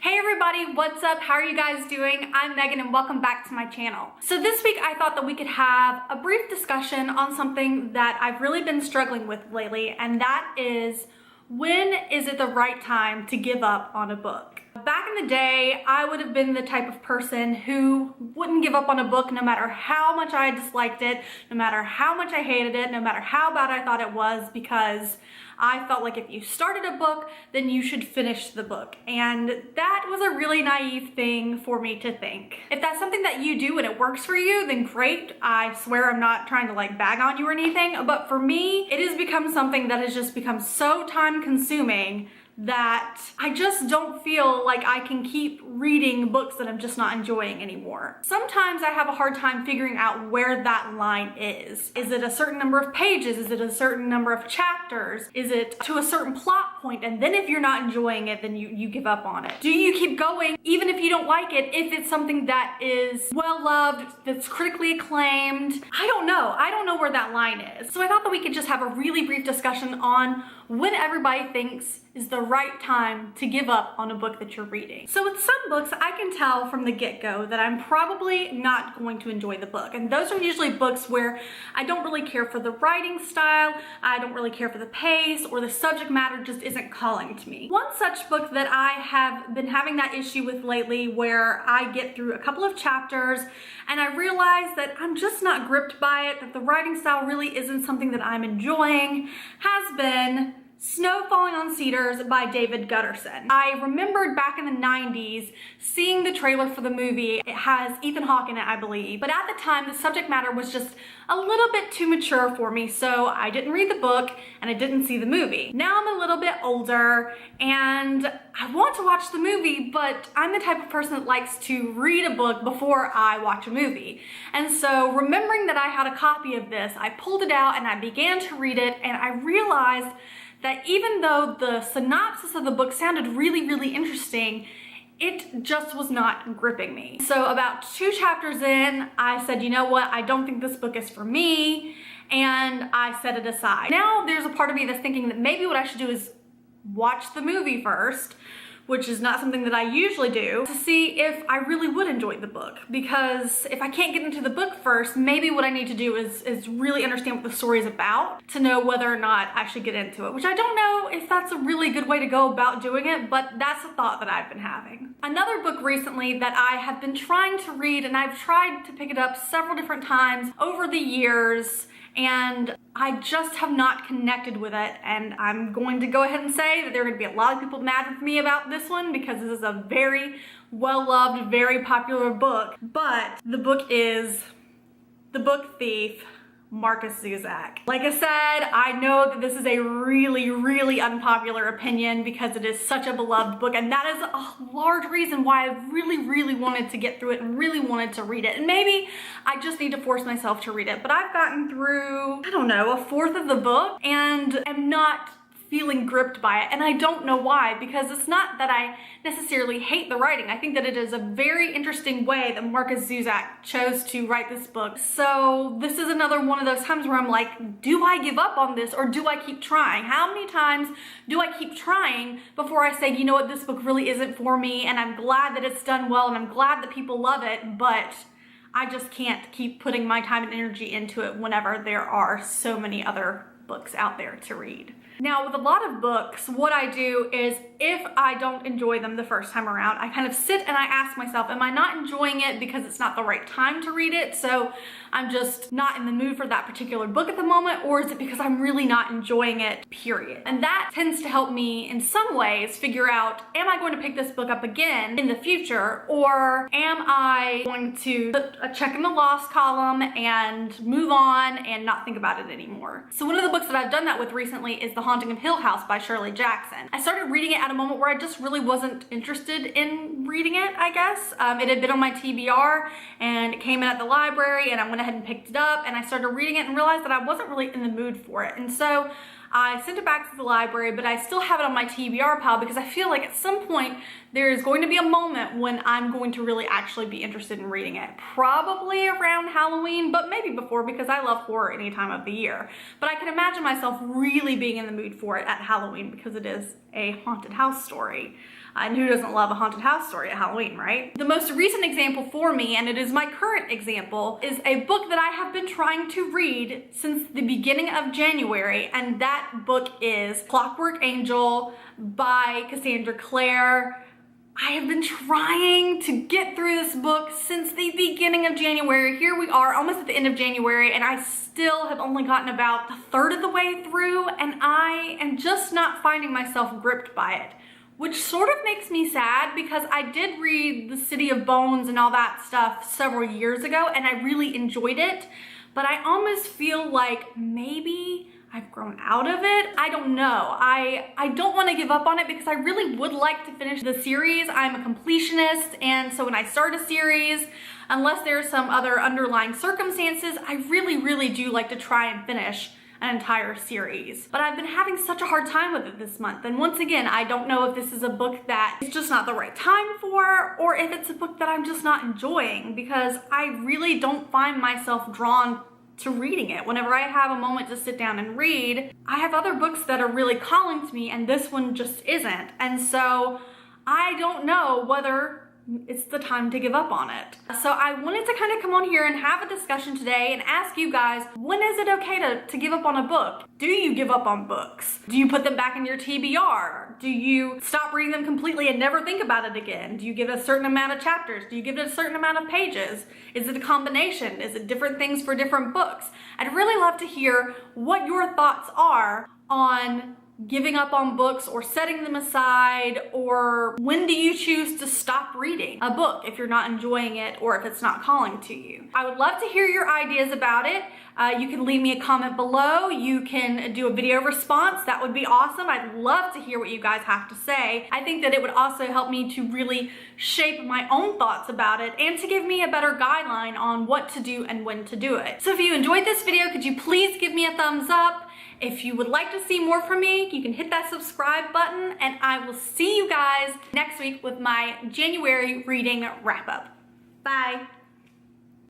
Hey everybody, what's up? How are you guys doing? I'm Megan and welcome back to my channel. So this week I thought that we could have a brief discussion on something that I've really been struggling with lately, and that is, when is it the right time to give up on a book? Back in the day, I would have been the type of person who wouldn't give up on a book no matter how much I disliked it, no matter how much I hated it, no matter how bad I thought it was, because I felt like if you started a book, then you should finish the book. And that was a really naive thing for me to think. If that's something that you do and it works for you, then great. I swear I'm not trying to like bag on you or anything, but for me, it has become something that has just become so time consuming that I just don't feel like I can keep reading books that I'm just not enjoying anymore. Sometimes I have a hard time figuring out where that line is. Is it a certain number of pages? Is it a certain number of chapters? Is it to a certain plot point? And then if you're not enjoying it, then you give up on it. Do you keep going even if you don't like it, if it's something that is well loved, that's critically acclaimed? I don't know. I don't know where that line is. So I thought that we could just have a really brief discussion on when everybody thinks is the right time to give up on a book that you're reading. So with some books, I can tell from the get-go that I'm probably not going to enjoy the book. And those are usually books where I don't really care for the writing style, I don't really care for the pace, or the subject matter just isn't calling to me. One such book that I have been having that issue with lately, where I get through a couple of chapters and I realize that I'm just not gripped by it, that the writing style really isn't something that I'm enjoying, has been Snow Falling on Cedars by David Guterson. I remembered back in the 90s seeing the trailer for the movie. It has Ethan Hawke in it, I believe. But at the time, the subject matter was just a little bit too mature for me, so I didn't read the book and I didn't see the movie. Now I'm a little bit older and I want to watch the movie, but I'm the type of person that likes to read a book before I watch a movie. And so remembering that I had a copy of this, I pulled it out and I began to read it, and I realized that even though the synopsis of the book sounded really, really interesting, it just was not gripping me. So about 2 chapters in, I said, you know what, I don't think this book is for me, and I set it aside. Now there's a part of me that's thinking that maybe what I should do is watch the movie first, which is not something that I usually do, to see if I really would enjoy the book. Because if I can't get into the book first, maybe what I need to do is really understand what the story is about to know whether or not I should get into it, which I don't know if that's a really good way to go about doing it, but that's a thought that I've been having. Another book recently that I have been trying to read, and I've tried to pick it up several different times over the years, and I just have not connected with it, and I'm going to go ahead and say that there are going to be a lot of people mad with me about this one because this is a very well-loved, very popular book, but the book is The Book Thief, Markus Zusak. Like I said, I know that this is a really, really unpopular opinion because it is such a beloved book, and that is a large reason why I really, really wanted to get through it and really wanted to read it. And maybe I just need to force myself to read it, but I've gotten through, I don't know, 1/4 of the book and am not feeling gripped by it, and I don't know why, because it's not that I necessarily hate the writing. I think that it is a very interesting way that Markus Zusak chose to write this book. So this is another one of those times where I'm like, do I give up on this or do I keep trying? How many times do I keep trying before I say, you know what, this book really isn't for me, and I'm glad that it's done well and I'm glad that people love it, but I just can't keep putting my time and energy into it whenever there are so many other books out there to read. Now, with a lot of books, what I do is if I don't enjoy them the first time around, I kind of sit and I ask myself, am I not enjoying it because it's not the right time to read it? So I'm just not in the mood for that particular book at the moment, or is it because I'm really not enjoying it, period? And that tends to help me in some ways figure out, am I going to pick this book up again in the future, or am I going to put a check in the lost column and move on and not think about it anymore? So one of the books that I've done that with recently is The Haunting of Hill House by Shirley Jackson. I started reading it at a moment where I just really wasn't interested in reading it, I guess. It had been on my TBR and it came in at the library, and I went ahead and picked it up and I started reading it and realized that I wasn't really in the mood for it. And so I sent it back to the library, but I still have it on my TBR pile because I feel like at some point there is going to be a moment when I'm going to really actually be interested in reading it. Probably around Halloween, but maybe before, because I love horror any time of the year. But I can imagine myself really being in the mood for it at Halloween because it is a haunted house story. And who doesn't love a haunted house story at Halloween, right? The most recent example for me, and it is my current example, is a book that I have been trying to read since the beginning of January, and that book is Clockwork Angel by Cassandra Clare. I have been trying to get through this book since the beginning of January. Here we are, almost at the end of January, and I still have only gotten about a third of the way through, and I am just not finding myself gripped by it, which sort of makes me sad because I did read The City of Bones and all that stuff several years ago, and I really enjoyed it, but I almost feel like maybe I've grown out of it. I don't know. I don't want to give up on it because I really would like to finish the series. I'm a completionist, and so when I start a series, unless there's some other underlying circumstances, I really do like to try and finish an entire series. But I've been having such a hard time with it this month, and once again, I don't know if this is a book that is just not the right time for, or if it's a book that I'm just not enjoying, because I really don't find myself drawn to reading it. Whenever I have a moment to sit down and read, I have other books that are really calling to me, and this one just isn't. And so I don't know whether it's the time to give up on it. So I wanted to kind of come on here and have a discussion today and ask you guys, when is it okay to give up on a book? Do you give up on books? Do you put them back in your TBR? Do you stop reading them completely and never think about it again? Do you give it a certain amount of chapters? Do you give it a certain amount of pages? Is it a combination? Is it different things for different books? I'd really love to hear what your thoughts are on giving up on books or setting them aside, or when do you choose to stop reading a book if you're not enjoying it or if it's not calling to you. I would love to hear your ideas about it. You can leave me a comment below. You can do a video response. That would be awesome. I'd love to hear what you guys have to say. I think that it would also help me to really shape my own thoughts about it and to give me a better guideline on what to do and when to do it. So if you enjoyed this video, could you please give me a thumbs up? If you would like to see more from me, you can hit that subscribe button, and I will see you guys next week with my January reading wrap up. Bye.